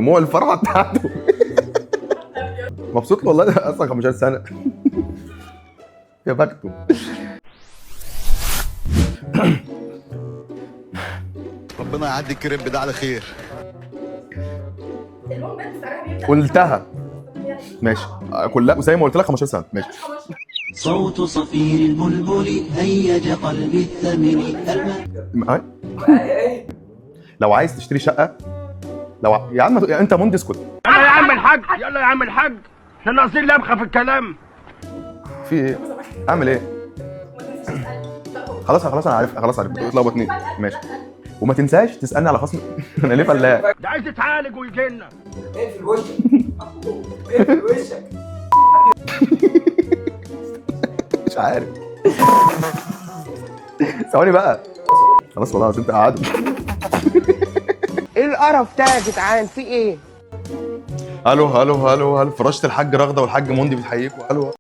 دموع الفرحه بتاعته. مبسوط له والله، اصلا 15 سنه. يا بخته. ربنا يعدي الكريب ده على خير. قلتها ماشي كلها زي ما قلت لك 15 سنه ماشي. صوت صفير البلبل هيج قلبي الثمن. لو عايز تشتري شقه، يا عم انت مندي اسكت. يلا يا عم الحاج، يلا يا عم الحاج، احنا ناقصين لبخه في الكلام. في ايه؟ اعمل ايه؟ خلاص انا عارف، خلاص عارف اتلخبطني ماشي. وما تنساش تسالني على خصم. انا ليه فلاح؟ ده عايز يتعالج ويجي لنا. اقفل وشك. اقفل وشك. مش عارف. ثواني بقى. خلاص والله العظيم تقعدوا. ايه القرف ده يا جدعان؟ في ايه؟ الو فراشة الحاج رغده والحاج موندي بتحييكوا. الو.